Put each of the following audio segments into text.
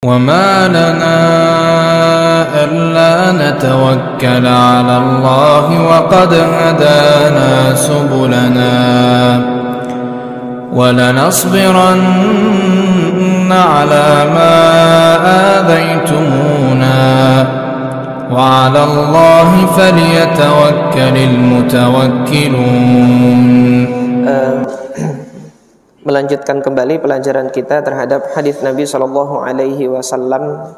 وما لنا ألا نتوكل على الله وقد هدانا سبلنا ولنصبرن على ما آذيتمونا وعلى الله فليتوكل المتوكلون. Melanjutkan kembali pelajaran kita terhadap hadis Nabi Shallallahu Alaihi Wasallam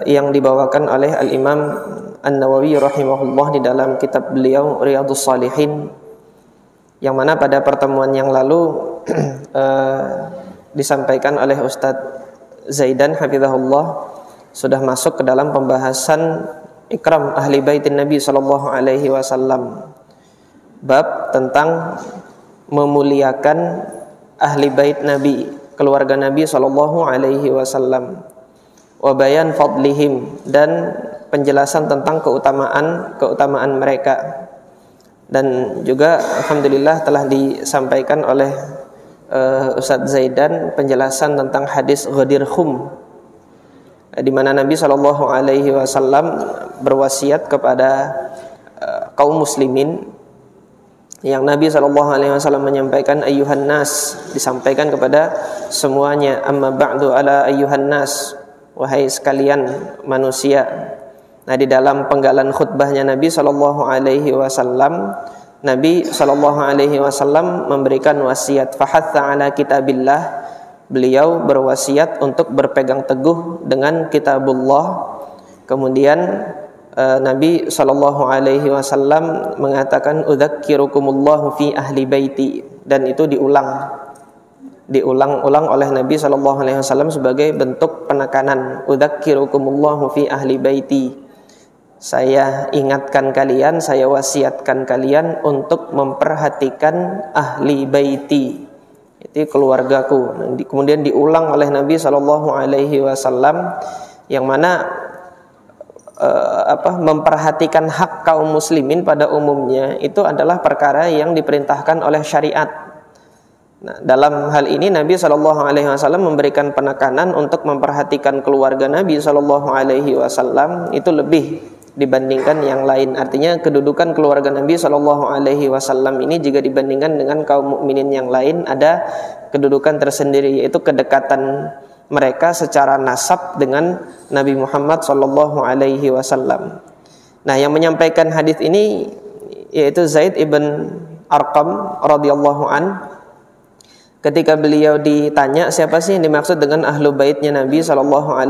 yang dibawakan oleh Al Imam An-Nawawi rahimahullah di dalam kitab beliau Riyadhus Shalihin, yang mana pada pertemuan yang lalu disampaikan oleh Ustadz Zaidan hafizahullah sudah masuk ke dalam pembahasan ikram ahli baitin Nabi Shallallahu Alaihi Wasallam, bab tentang memuliakan ahli bait Nabi, keluarga Nabi Shallallahu Alaihi Wasallam, wa bayan fadlihim, dan penjelasan tentang keutamaan mereka. Dan juga alhamdulillah telah disampaikan oleh Ustadz Zaidan penjelasan tentang hadis Ghadir Khum, di mana Nabi Shallallahu Alaihi Wasallam berwasiat kepada kaum muslimin, yang Nabi SAW menyampaikan ayyuhan nas, disampaikan kepada semuanya, amma ba'du ala ayyuhan nas, wahai sekalian manusia. Nah, di dalam penggalan khutbahnya Nabi SAW, Nabi SAW memberikan wasiat fahatha ala kitabillah. Beliau berwasiat untuk berpegang teguh dengan kitabullah. Kemudian Nabi SAW mengatakan udzakkirukumullahu fi ahli baiti, dan itu diulang-ulang oleh Nabi SAW sebagai bentuk penekanan. Udzakkirukumullahu fi ahli baiti, saya ingatkan kalian, saya wasiatkan kalian untuk memperhatikan ahli baiti, itu keluargaku. Kemudian diulang oleh Nabi SAW, yang mana memperhatikan hak kaum muslimin pada umumnya itu adalah perkara yang diperintahkan oleh syariat. Nah, dalam hal ini Nabi SAW memberikan penekanan untuk memperhatikan keluarga Nabi SAW itu lebih dibandingkan yang lain. Artinya kedudukan keluarga Nabi SAW ini jika dibandingkan dengan kaum mukminin yang lain ada kedudukan tersendiri, yaitu kedekatan mereka secara nasab dengan Nabi Muhammad SAW. Nah, yang menyampaikan hadis ini yaitu Zaid ibn Arqam radhiyallahu an. Ketika beliau ditanya siapa sih yang dimaksud dengan ahlu baitnya Nabi SAW,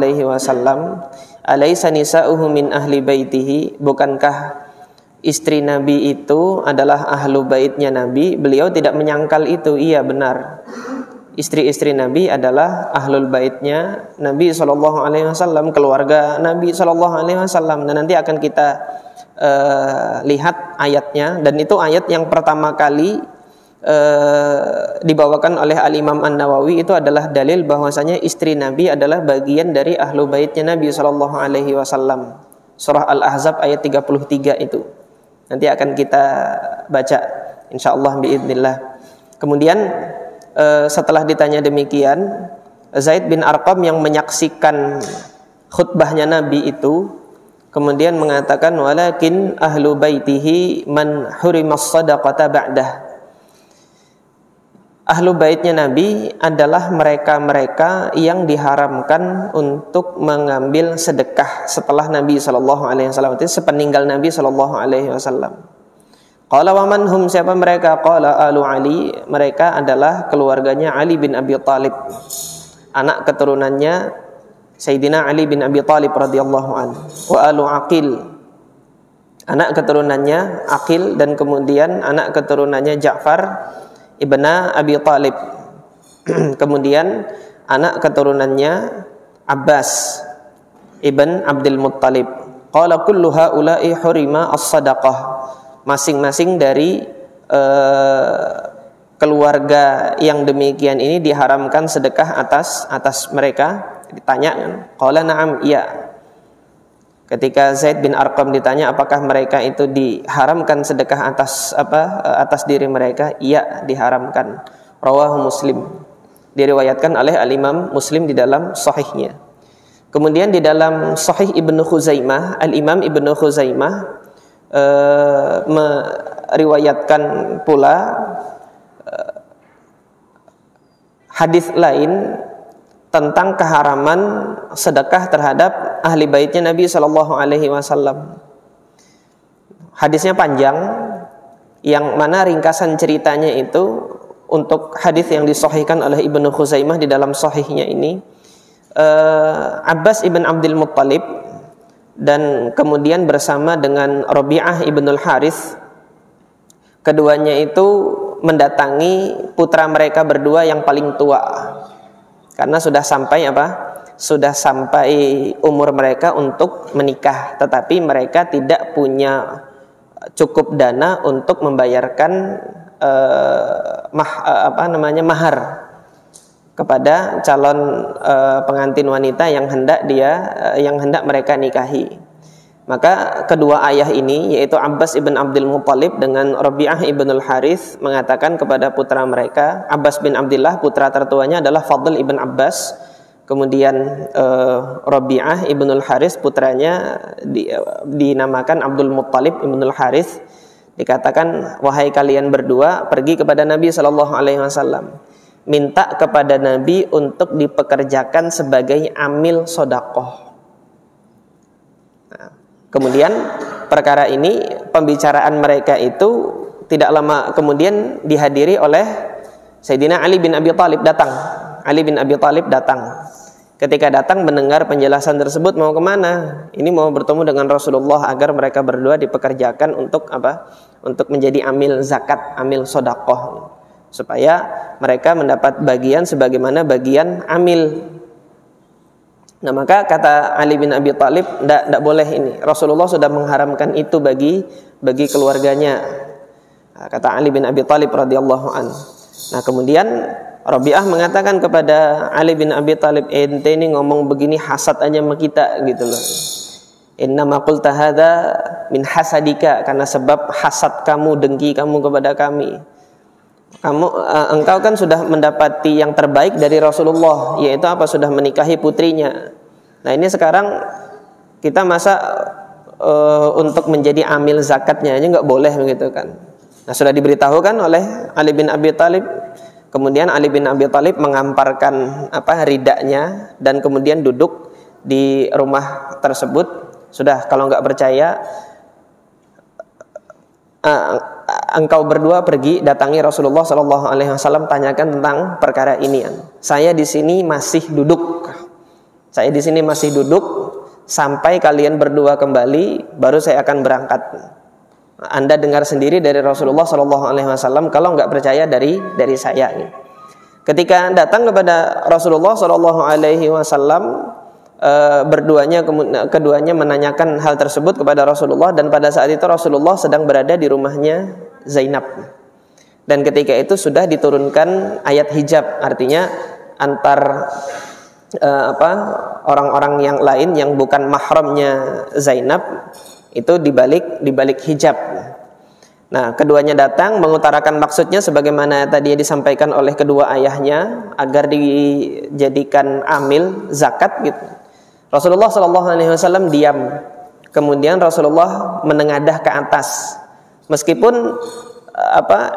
alaysa nisa'uhu min ahli baitihi, bukankah istri Nabi itu adalah ahlu baitnya Nabi? Beliau tidak menyangkal itu. Iya, benar, istri-istri Nabi adalah ahlul baitnya Nabi SAW, keluarga Nabi SAW. Dan nanti akan kita lihat ayatnya, dan itu ayat yang pertama kali dibawakan oleh Al-Imam An-Nawawi. Itu adalah dalil bahwasanya istri Nabi adalah bagian dari ahlu baitnya Nabi SAW. Surah Al-Ahzab ayat 33 itu nanti akan kita baca insyaallah biidznillah. Kemudian setelah ditanya demikian, Zaid bin Arqam yang menyaksikan khutbahnya Nabi itu kemudian mengatakan walakin ahlu baitihi man hurimas sadaqata ba'dah. Ahlu baitnya Nabi adalah mereka-mereka yang diharamkan untuk mengambil sedekah setelah Nabi SAW, itu sepeninggal Nabi SAW. Qala wa man hum, siapa mereka? Qala alu Ali, mereka adalah keluarganya Ali bin Abi Thalib, anak keturunannya Sayyidina Ali bin Abi Thalib radhiyallahu anhu. Wa alu Aqil, anak keturunannya Aqil, dan kemudian anak keturunannya Ja'far ibn Abi Thalib. Kemudian anak keturunannya Abbas ibn Abdul Muttalib. Qala kullu haula'i hurima as-sadaqah, masing-masing dari keluarga yang demikian ini diharamkan sedekah atas mereka. Ditanya, qala na'am, iya. Ketika Zaid bin Arqam ditanya apakah mereka itu diharamkan sedekah atas diri mereka, iya, diharamkan. Rawahu Muslim. diriwayatkan oleh Al-Imam Muslim di dalam sahihnya. Kemudian di dalam Sahih Ibnu Khuzaimah, Al-Imam Ibnu Khuzaimah meriwayatkan pula hadis lain tentang keharaman sedekah terhadap ahli baitnya Nabi Shallallahu Alaihi Wasallam. Hadisnya panjang, yang mana ringkasan ceritanya itu untuk hadis yang disahihkan oleh Ibnu Khuzaimah di dalam sahihnya ini, Abbas ibn Abdul Muttalib dan kemudian bersama dengan Rabi'ah ibnul Harith, keduanya itu mendatangi putra mereka berdua yang paling tua. Karena sudah sampai Sudah sampai umur mereka untuk menikah, tetapi mereka tidak punya cukup dana untuk membayarkan mahar kepada calon pengantin wanita yang hendak mereka nikahi. Maka kedua ayah ini, yaitu Abbas ibn Abdul Muttalib dengan Rabi'ah ibnul Harith, mengatakan kepada putra mereka, Abbas bin Abdullah, putra tertuanya adalah Fadl ibn Abbas, kemudian Rabi'ah ibnul Harith putranya dinamakan Abdul Muttalib ibnul Harith. Dikatakan, wahai kalian berdua, pergi kepada Nabi SAW, minta kepada Nabi untuk dipekerjakan sebagai amil sodakoh. Kemudian perkara ini, pembicaraan mereka itu tidak lama kemudian dihadiri oleh Sayyidina Ali bin Abi Thalib datang. Ali bin Abi Thalib datang. Ketika datang mendengar penjelasan tersebut, mau kemana? Ini mau bertemu dengan Rasulullah agar mereka berdua dipekerjakan untuk Untuk menjadi amil zakat, amil sodakoh, supaya mereka mendapat bagian sebagaimana bagian amil. Nah, maka kata Ali bin Abi Thalib, tidak boleh ini. Rasulullah sudah mengharamkan itu bagi keluarganya. Nah, kata Ali bin Abi Thalib radhiyallahu an. Nah, kemudian Rabi'ah mengatakan kepada Ali bin Abi Thalib, ente ini ngomong begini hasad aja sama kita gitu loh. Innama qulta hadza min hasadika, karena sebab hasad kamu, dengki kamu kepada kami. Engkau kan sudah mendapati yang terbaik dari Rasulullah, yaitu sudah menikahi putrinya. Nah, ini sekarang kita masa untuk menjadi amil zakatnya aja nggak boleh begitu kan. Nah, sudah diberitahukan oleh Ali bin Abi Thalib. Kemudian Ali bin Abi Thalib mengamparkan ridaknya dan kemudian duduk di rumah tersebut. Sudah, kalau nggak percaya, engkau berdua pergi datangi Rasulullah SAW, tanyakan tentang perkara ini. Saya di sini masih duduk. Sampai kalian berdua kembali, baru saya akan berangkat. Anda dengar sendiri dari Rasulullah SAW. Kalau nggak percaya dari saya. Ketika datang kepada Rasulullah SAW, keduanya menanyakan hal tersebut kepada Rasulullah, dan pada saat itu Rasulullah sedang berada di rumahnya Zainab. Dan ketika itu sudah diturunkan ayat hijab, artinya antar orang-orang yang lain yang bukan mahramnya Zainab itu dibalik hijab. Nah, keduanya datang mengutarakan maksudnya sebagaimana tadi disampaikan oleh kedua ayahnya, agar dijadikan amil zakat gitu. Rasulullah SAW diam. Kemudian Rasulullah menengadah ke atas. Meskipun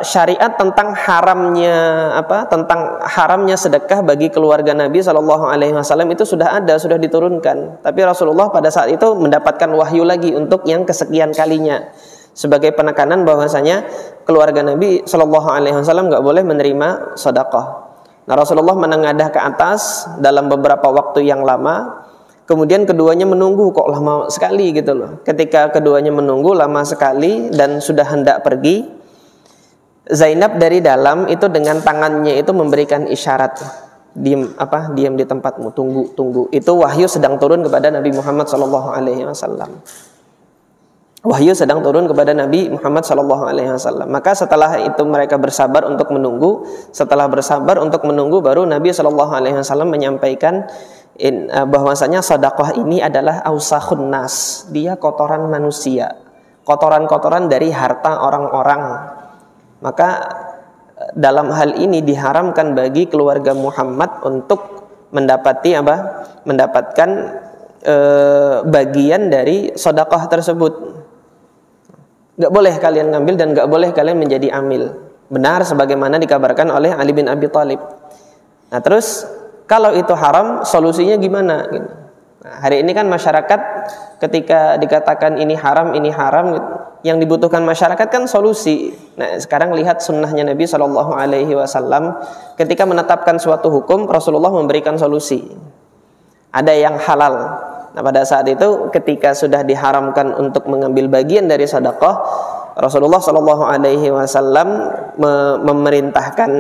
syariat tentang haramnya sedekah bagi keluarga Nabi SAW itu sudah diturunkan. Tapi Rasulullah pada saat itu mendapatkan wahyu lagi untuk yang kesekian kalinya, sebagai penekanan bahwasanya keluarga Nabi SAW nggak boleh menerima sedekah. Nah, Rasulullah menengadah ke atas dalam beberapa waktu yang lama. Kemudian keduanya menunggu, kok lama sekali gitu loh. Ketika keduanya menunggu lama sekali dan sudah hendak pergi, Zainab dari dalam itu dengan tangannya itu memberikan isyarat, diam di tempatmu, tunggu. Itu wahyu sedang turun kepada Nabi Muhammad SAW. Wahyu sedang turun kepada Nabi Muhammad SAW. Maka setelah itu mereka bersabar untuk menunggu. Setelah bersabar untuk menunggu, baru Nabi SAW menyampaikan bahwasanya sedekah ini adalah ausakhun nas, dia kotoran manusia, kotoran-kotoran dari harta orang-orang. Maka dalam hal ini diharamkan bagi keluarga Muhammad untuk mendapatkan bagian dari sedekah tersebut. Gak boleh kalian ngambil dan gak boleh kalian menjadi amil. Benar sebagaimana dikabarkan oleh Ali bin Abi Thalib. Nah terus kalau itu haram, solusinya gimana? Nah, hari ini kan masyarakat ketika dikatakan ini haram, yang dibutuhkan masyarakat kan solusi. Nah sekarang lihat sunnahnya Nabi SAW ketika menetapkan suatu hukum, Rasulullah memberikan solusi. Ada yang halal. Nah pada saat itu ketika sudah diharamkan untuk mengambil bagian dari sedekah, Rasulullah SAW memerintahkan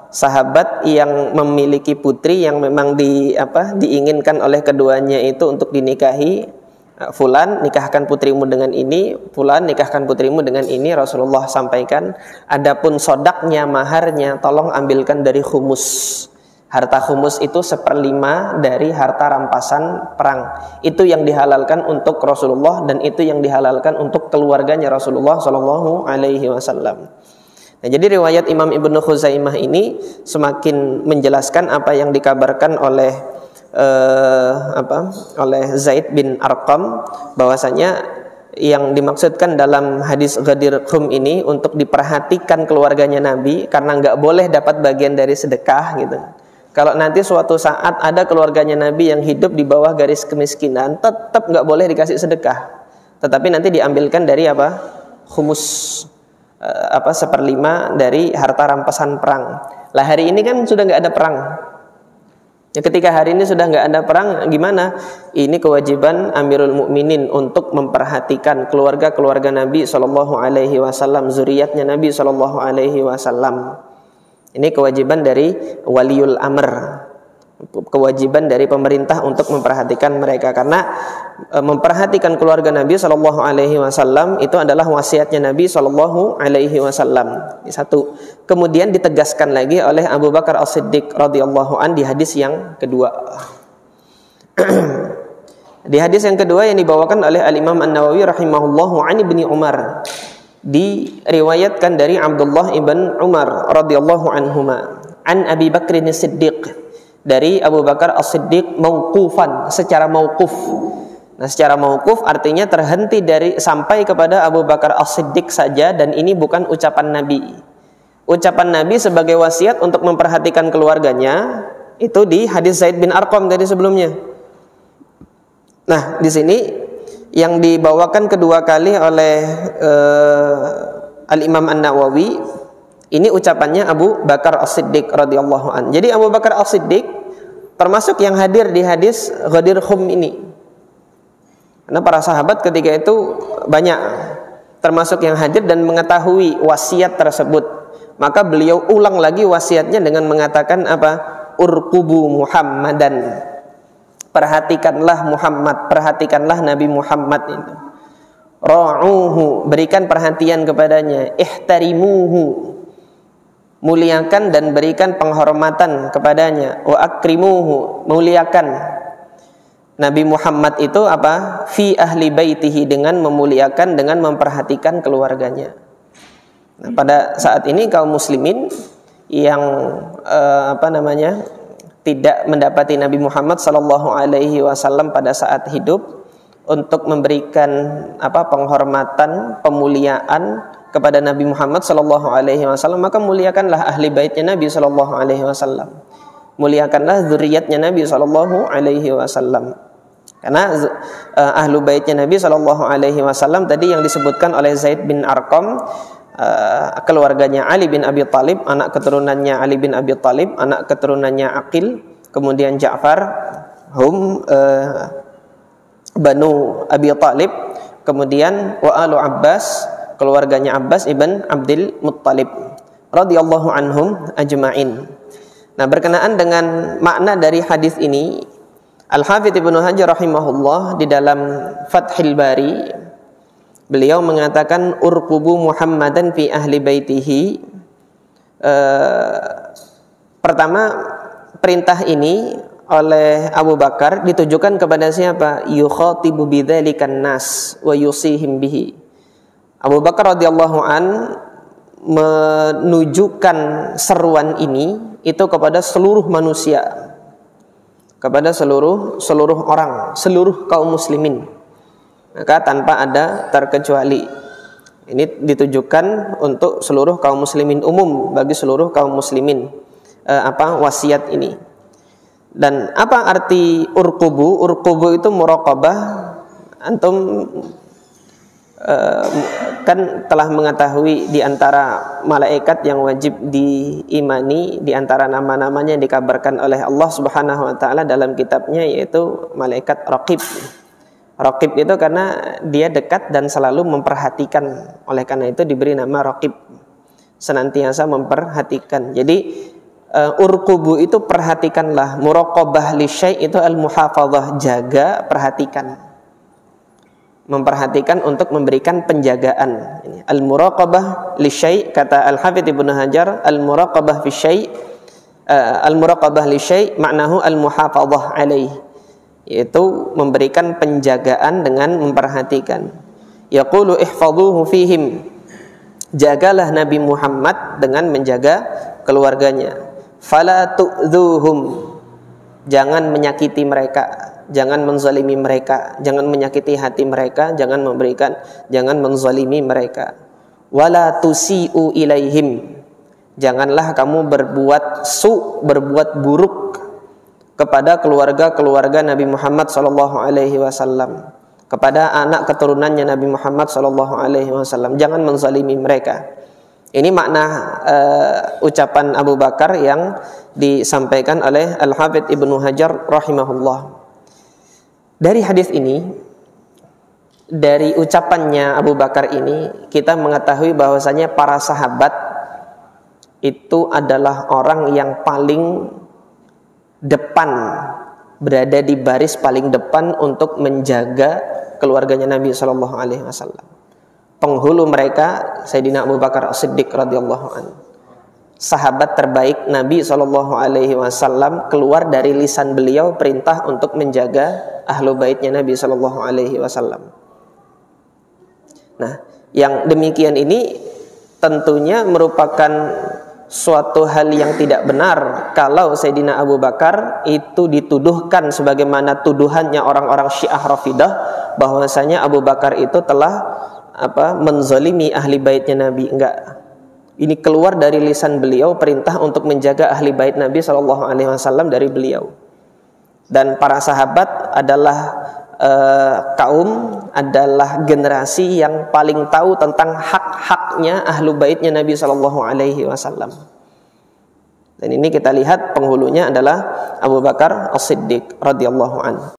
sahabat yang memiliki putri yang memang diinginkan oleh keduanya itu untuk dinikahi. Fulan, nikahkan putrimu dengan ini. Fulan, nikahkan putrimu dengan ini. Rasulullah sampaikan, adapun sodaknya, maharnya, tolong ambilkan dari khumus. Harta khumus itu 1/5 dari harta rampasan perang. Itu yang dihalalkan untuk Rasulullah dan itu yang dihalalkan untuk keluarganya Rasulullah SAW. Nah, jadi riwayat Imam Ibnu Khuzaimah ini semakin menjelaskan apa yang dikabarkan oleh Zaid bin Arqam, bahwasanya yang dimaksudkan dalam hadis Ghadir Khum ini untuk diperhatikan keluarganya Nabi karena nggak boleh dapat bagian dari sedekah gitu. Kalau nanti suatu saat ada keluarganya Nabi yang hidup di bawah garis kemiskinan, tetap nggak boleh dikasih sedekah, tetapi nanti diambilkan dari khumus, 1/5 dari harta rampasan perang. Lah hari ini kan sudah nggak ada perang. Ya, ketika hari ini sudah nggak ada perang, gimana? Ini kewajiban Amirul Mukminin untuk memperhatikan keluarga Nabi SAW, zuriatnya Nabi SAW. Ini kewajiban dari waliul amr, kewajiban dari pemerintah untuk memperhatikan mereka, karena memperhatikan keluarga Nabi SAW itu adalah wasiatnya Nabi SAW. Satu. Kemudian ditegaskan lagi oleh Abu Bakar As-Siddiq radhiyallahu an di hadis yang kedua. Di hadis yang kedua yang dibawakan oleh Al-Imam An-Nawawi rahimahullahu an Ibni Umar, diriwayatkan dari Abdullah ibn Umar radhiyallahu anhuma, an Abi Bakr As-Siddiq, dari Abu Bakar As-Siddiq mauqufan, secara mauquf. Nah, secara mauquf artinya terhenti dari sampai kepada Abu Bakar As-Siddiq saja, dan ini bukan ucapan Nabi. Ucapan Nabi sebagai wasiat untuk memperhatikan keluarganya itu di hadis Zaid bin Arqam dari sebelumnya. Nah, di sini yang dibawakan kedua kali oleh Al-Imam An-Nawawi, ini ucapannya Abu Bakar As-Siddiq radhiyallahu an. Jadi Abu Bakar As-Siddiq termasuk yang hadir di hadis Ghadir Khum ini. Karena para sahabat ketika itu banyak termasuk yang hadir dan mengetahui wasiat tersebut. Maka beliau ulang lagi wasiatnya dengan mengatakan Urqubu Muhammadan. Perhatikanlah Muhammad, perhatikanlah Nabi Muhammad itu. Ra'uhu, berikan perhatian kepadanya. Ihtarimuhu, muliakan dan berikan penghormatan kepadanya. Wa akrimuhu, muliakan Nabi Muhammad itu fi ahli baitihi, dengan memuliakan, dengan memperhatikan keluarganya. Nah, pada saat ini kaum muslimin yang tidak mendapati Nabi Muhammad SAW pada saat hidup untuk memberikan penghormatan, pemuliaan kepada Nabi Muhammad SAW, maka muliakanlah ahli baitnya Nabi SAW, muliakanlah zuriatnya Nabi SAW. Karena ahlu baitnya Nabi SAW tadi yang disebutkan oleh Zaid bin Arqam, keluarganya Ali bin Abi Thalib, anak keturunannya Ali bin Abi Thalib, anak keturunannya Aqil, kemudian Ja'far, Banu Abi Thalib, kemudian wa alu Abbas, keluarganya Abbas ibn Abdul Muttalib radhiyallahu anhum ajma'in. Nah, berkenaan dengan makna dari hadis ini, Al-Hafidz Ibnu Hajar rahimahullah di dalam Fathul Bari, beliau mengatakan urqubu Muhammadan fi ahli baitihi. Pertama, perintah ini oleh Abu Bakar ditujukan kepada siapa? Yukhatibu bidzalikan nas wa yusihim bihi. Abu Bakar radhiyallahu an menunjukkan seruan ini itu kepada seluruh manusia, kepada seluruh orang, seluruh kaum muslimin, maka tanpa ada terkecuali. Ini ditujukan untuk seluruh kaum muslimin umum, bagi seluruh kaum muslimin wasiat ini. Dan apa arti urqubu? Urqubu itu muraqabah. Antum kan telah mengetahui di antara malaikat yang wajib diimani, di antara nama-namanya yang dikabarkan oleh Allah Subhanahu wa taala dalam kitabnya, yaitu malaikat raqib. Raqib itu karena dia dekat dan selalu memperhatikan. Oleh karena itu diberi nama raqib, senantiasa memperhatikan. Jadi urqubu itu perhatikanlah, muraqabah li syai' itu al-muhafadzah, jaga, perhatikan. Memperhatikan untuk memberikan penjagaan. Al-muraqabah li syai', kata Al-Hafidz Ibnu Hajar, al-muraqabah fi syai', al-muraqabah li syai' maknahu al-muhafadzah alaih, yaitu memberikan penjagaan dengan memperhatikan. Yaqulu ihfadhuhu fihim, jagalah Nabi Muhammad dengan menjaga keluarganya. Fala tu'dhuhum, jangan menyakiti mereka, jangan menzalimi mereka, jangan menyakiti hati mereka, jangan menzalimi mereka. Wala tusi'u ilaihim, janganlah kamu berbuat berbuat buruk kepada keluarga Nabi Muhammad SAW, kepada anak keturunannya Nabi Muhammad SAW, jangan menzalimi mereka. Ini makna ucapan Abu Bakar yang disampaikan oleh Al-Hafidz Ibnu Hajar rahimahullah. Dari hadis ini, dari ucapannya Abu Bakar ini, kita mengetahui bahwasanya para sahabat itu adalah orang yang paling depan, berada di baris paling depan untuk menjaga keluarganya Nabi SAW. Penghulu mereka Sayyidina Abu Bakar As-Siddiq radhiyallahu anhu. Sahabat terbaik Nabi SAW, keluar dari lisan beliau perintah untuk menjaga ahlu baitnya Nabi SAW. Nah, yang demikian ini tentunya merupakan suatu hal yang tidak benar kalau Sayyidina Abu Bakar itu dituduhkan sebagaimana tuduhannya orang-orang Syiah Rafidah, bahwasanya Abu Bakar itu telah menzalimi ahli baitnya Nabi. Enggak. Ini keluar dari lisan beliau perintah untuk menjaga ahli bait Nabi SAW dari beliau. Dan para sahabat adalah adalah generasi yang paling tahu tentang hak-haknya ahlu baitnya Nabi SAW. Dan ini kita lihat penghulunya adalah Abu Bakar As-Siddiq radhiyallahu anhu.